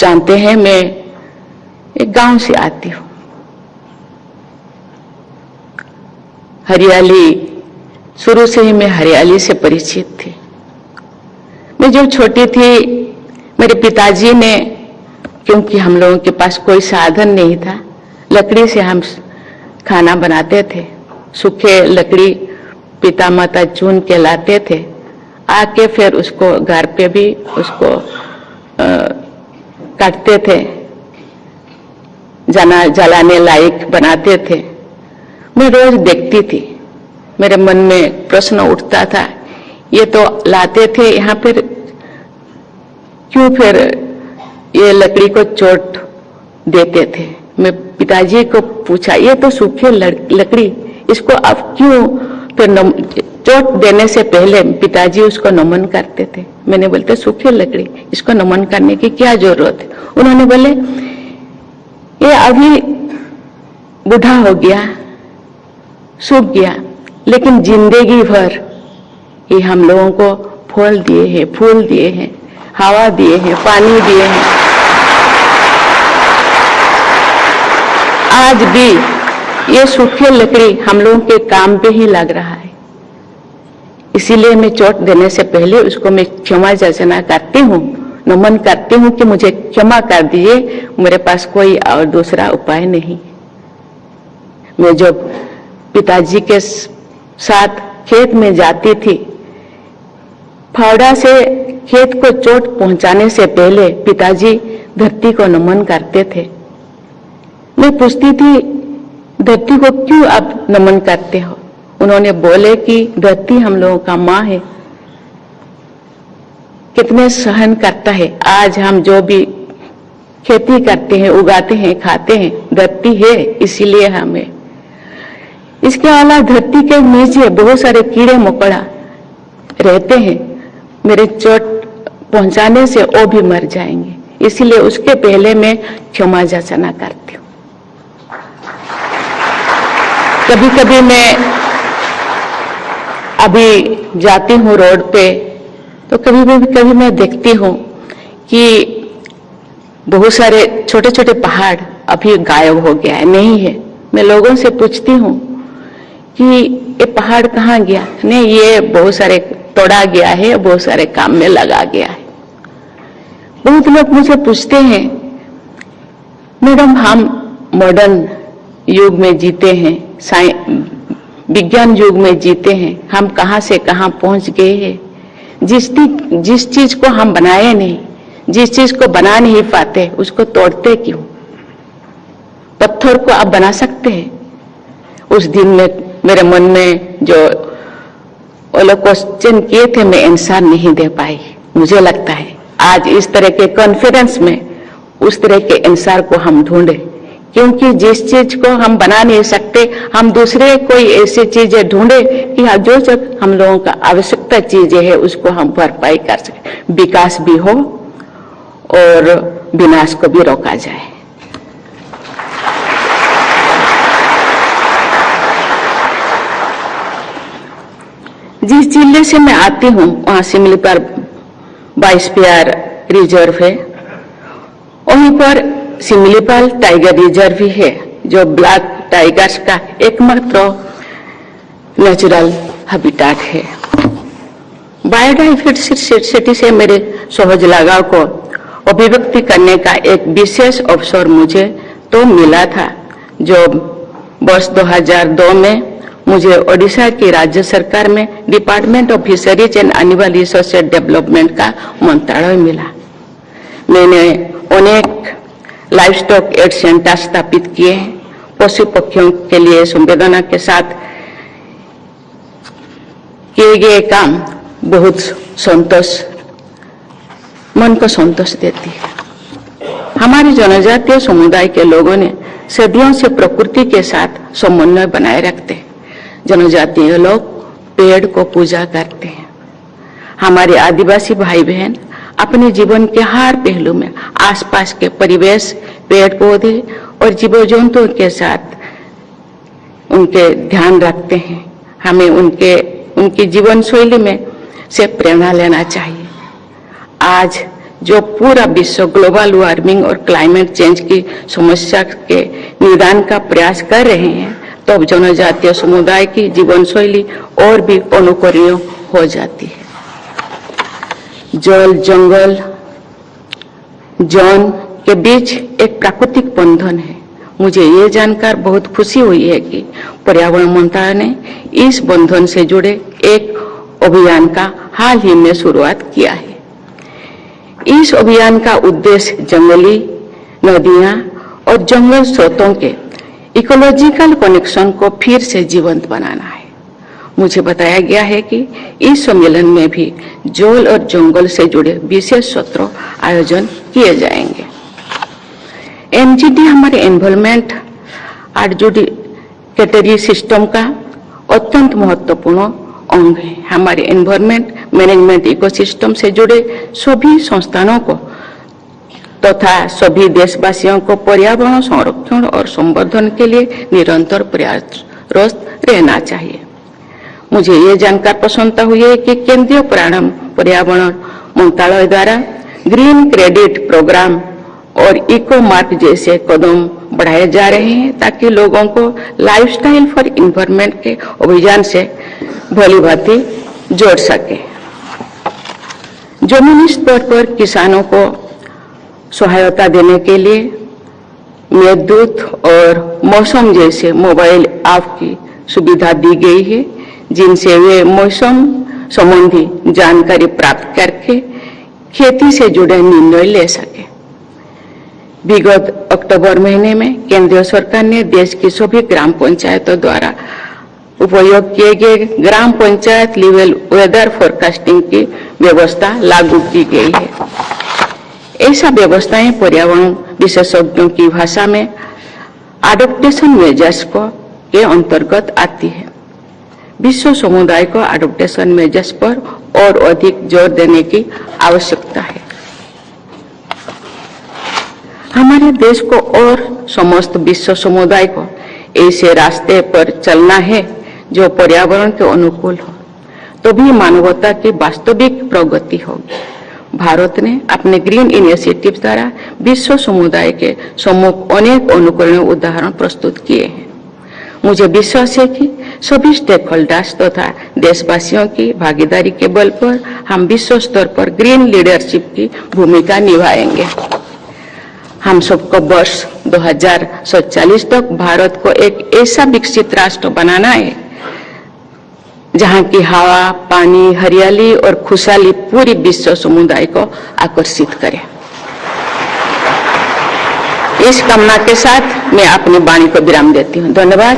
जानते हैं, मैं एक गांव से आती हूँ। हरियाली, शुरू से ही मैं हरियाली से परिचित थी। मैं जब छोटी थी, मेरे पिताजी ने, क्योंकि हम लोगों के पास कोई साधन नहीं था, लकड़ी से हम खाना बनाते थे। सूखे लकड़ी पिता माता चुन के लाते थे, आके फिर उसको घर पे भी उसको काटते थे, जलाने लायक बनाते थे। मैं रोज देखती थी, मेरे मन में प्रश्न उठता था, ये तो लाते थे यहाँ पर, क्यों फिर ये लकड़ी को चोट देते थे। मैं पिताजी को पूछा, ये तो सूखी लकड़ी, इसको अब क्यों फिर चोट देने से पहले पिताजी उसको नमन करते थे। मैंने बोलते सूखी लकड़ी, इसको नमन करने की क्या जरूरत है। उन्होंने बोले, ये अभी बूढ़ा हो गया, सूख गया, लेकिन जिंदगी भर ये हम लोगों को फल दिए हैं, फूल दिए हैं, हवा दिए हैं, पानी दिए हैं। आज भी ये सूखी लकड़ी हम लोगों के काम पे ही लग रहा है। इसीलिए मैं चोट देने से पहले उसको मैं क्षमा याचना करती हूँ, नमन करती हूँ कि मुझे क्षमा कर दीजिए, मेरे पास कोई और दूसरा उपाय नहीं। मैं जब पिताजी के साथ खेत में जाती थी, फावड़ा से खेत को चोट पहुंचाने से पहले पिताजी धरती को नमन करते थे। मैं पूछती थी, धरती को क्यों आप नमन करते हो। उन्होंने बोले कि धरती हम लोगों का माँ है, कितने सहन करता है। आज हम जो भी खेती करते हैं, उगाते हैं, खाते हैं, धरती है, इसीलिए हमें। इसके अलावा धरती के नीचे बहुत सारे कीड़े मकोड़ा रहते हैं, मेरे चोट पहुंचाने से वो भी मर जाएंगे, इसलिए उसके पहले मैं क्षमा याचना करती हूँ। कभी कभी मैं अभी जाती हूँ रोड पे, तो कभी मैं देखती हूँ कि बहुत सारे छोटे छोटे पहाड़ अभी गायब हो गया है, नहीं है। मैं लोगों से पूछती हूँ कि ये पहाड़ कहाँ गया। नहीं, ये बहुत सारे तोड़ा गया है, बहुत सारे काम में लगा गया है। बहुत लोग मुझे पूछते हैं, मैडम हम मॉडर्न युग में जीते हैं, विज्ञान युग में जीते हैं, हम कहाँ से कहाँ पहुंच गए हैं। जिस चीज को हम बनाए नहीं, जिस चीज को बना नहीं पाते, उसको तोड़ते क्यों। पत्थर को आप बना सकते हैं। उस दिन में मेरे मन में जो वो लोग क्वेश्चन किए थे, मैं आंसर नहीं दे पाई। मुझे लगता है आज इस तरह के कॉन्फ्रेंस में उस तरह के आंसर को हम ढूंढे, क्योंकि जिस चीज को हम बना नहीं सकते, हम दूसरे कोई ऐसी चीजें ढूंढे कि जो जब हम लोगों का आवश्यकता चीजें है उसको हम भरपाई कर सके, विकास भी हो और विनाश को भी रोका जाए। जिस जिले से मैं आती हूँ वहां सिमलीपाल बायोस्फीयर रिजर्व है, वहीं पर सिमलीपाल टाइगर रिजर्व भी है, जो ब्लैक टाइगर्स का एकमात्र नेचुरल हैबिटेट है। बायोडायवर्सिटी से मेरे सहज लगाव को अभिव्यक्ति करने का एक विशेष अवसर मुझे तो मिला था, जो वर्ष 2002 में मुझे ओडिशा की राज्य सरकार में department of fisheries and animal resource development का मंत्रालय मिला। मैंने अनेक लाइफ स्टॉक एड सेंटर स्थापित किए हैं। पशु पक्षियों के लिए संवेदना के साथ किए गए काम बहुत संतोष, मन को संतोष देती है। हमारे जनजातीय समुदाय के लोगों ने सदियों से प्रकृति के साथ समन्वय बनाए रखते हैं। जनजातीय लोग पेड़ को पूजा करते हैं। हमारे आदिवासी भाई बहन अपने जीवन के हर पहलू में आसपास के परिवेश, पेड़ पौधे और जीव जंतुओं के साथ उनके ध्यान रखते हैं। हमें उनकी जीवन शैली में से प्रेरणा लेना चाहिए। आज जो पूरा विश्व ग्लोबल वार्मिंग और क्लाइमेट चेंज की समस्या के निदान का प्रयास कर रहे हैं, तो अब जनजातीय समुदाय की जीवन शैली और भी अनुकरणीय हो जाती है। जल, जंगल, जौन के बीच एक प्राकृतिक बंधन है। मुझे ये जानकर बहुत खुशी हुई है कि पर्यावरण मंत्रालय ने इस बंधन से जुड़े एक अभियान का हाल ही में शुरुआत किया है। इस अभियान का उद्देश्य जंगली, नदियां और जंगल स्रोतों के इकोलॉजिकल कनेक्शन को फिर से जीवंत बनाना है। मुझे बताया गया है कि इस सम्मेलन में भी जल और जंगल से जुड़े विशेष सत्र आयोजन किए जाएंगे। एनजीटी हमारे एनवायरमेंट एडजुडिकेटरी सिस्टम का अत्यंत महत्वपूर्ण अंग है। हमारे एनवायरमेंट मैनेजमेंट इकोसिस्टम से जुड़े सभी संस्थानों को तथा सभी देशवासियों को पर्यावरण संरक्षण और संवर्धन के लिए निरंतर प्रयासरत रहना चाहिए। मुझे ये जानकर प्रसन्नता हुई है कि केंद्रीय पर्यावरण मंत्रालय द्वारा ग्रीन क्रेडिट प्रोग्राम और इको मार्क जैसे कदम बढ़ाए जा रहे हैं, ताकि लोगों को लाइफस्टाइल फॉर एनवायरनमेंट के अभियान से भली भांति जोड़ सके। जमीनी स्तर पर किसानों को सहायता देने के लिए मेघदूत और मौसम जैसे मोबाइल ऐप की सुविधा दी गई है, जिनसे वे मौसम संबंधी जानकारी प्राप्त करके खेती से जुड़े निर्णय ले सके। विगत अक्टूबर महीने में केंद्र सरकार ने देश की सभी ग्राम पंचायतों द्वारा उपयोग किए गए ग्राम पंचायत लेवल वेदर फोरकास्टिंग की व्यवस्था लागू की गई है। ऐसा व्यवस्थाएं पर्यावरण विशेषज्ञों की भाषा में एडॉप्टेशन मेजर्स के अंतर्गत आती है। विश्व समुदाय को एडॉप्टेशन मेजर्स पर और अधिक जोर देने की आवश्यकता है। हमारे देश को और समस्त विश्व समुदाय को ऐसे रास्ते पर चलना है जो पर्यावरण के अनुकूल हो, तो भी मानवता की वास्तविक प्रगति होगी। भारत ने अपने ग्रीन इनिशिएटिव द्वारा विश्व समुदाय के सम्मुख अनेक अनुकरणीय उदाहरण प्रस्तुत किए हैं। मुझे विश्वास है कि सभी स्टेक होल्डर्स तथा देशवासियों की भागीदारी के बल पर हम विश्व स्तर पर ग्रीन लीडरशिप की भूमिका निभाएंगे। हम सबको वर्ष 2047 तक भारत को एक ऐसा विकसित राष्ट्र बनाना है जहां की हवा, पानी, हरियाली और खुशहाली पूरी विश्व समुदाय को आकर्षित करे। इस कामना के साथ मैं अपनी वाणी को विराम देती हूं। धन्यवाद।